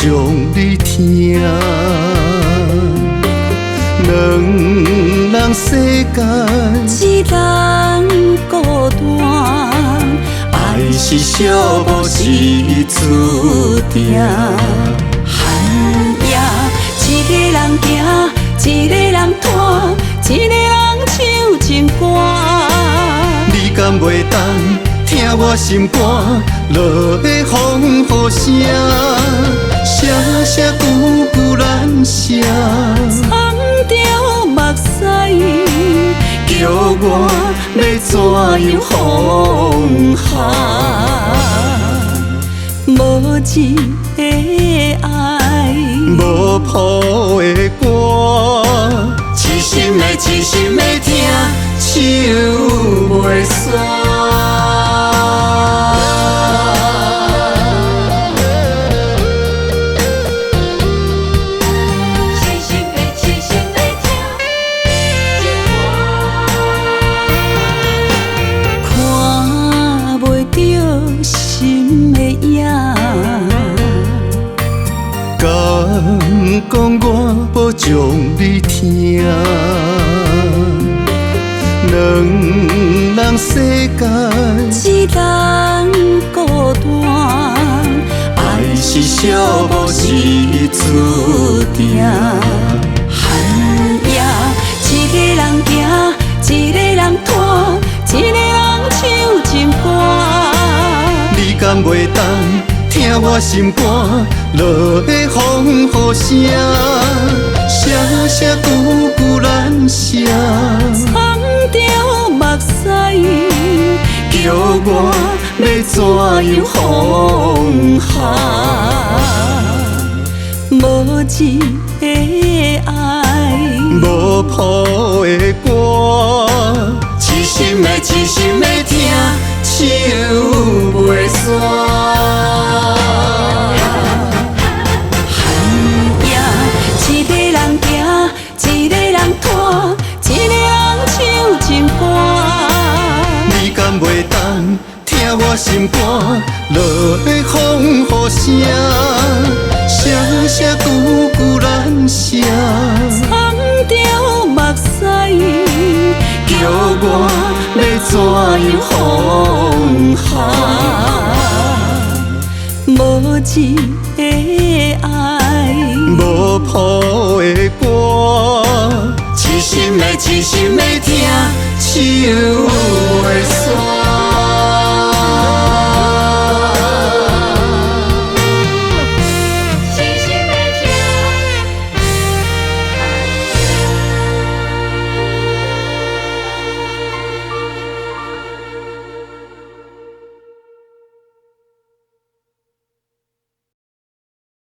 将你听。两人世间，一人孤单，爱是寂寞是注定。寒夜，一个人行，一个人拖，一个人唱情歌。你敢袂当听我心肝落的风雨声，声声句句难舍，藏着目屎，叫我要怎样放下？无字的爱，无谱的歌，痴心的痴心的听，唱袂煞。敢讲我无将你听，两人世间，一人孤单，爱是寂寞是注定。寒夜，一个人行，一个人拖，一个人唱情歌。你敢袂当听我心肝落的风雨声，声声句句难舍，藏着目屎，叫我要怎样放下？无字的爱，无谱的歌，痴心的痴心的听，唱袂煞。一个人行，一个人拖，一个人唱情歌。你敢袂当听我心肝落的风雨声，声声句句难舍，藏着目屎，叫我要怎样放下？无字的爱，无谱的歌，痴心的痴心的听，唱袂煞。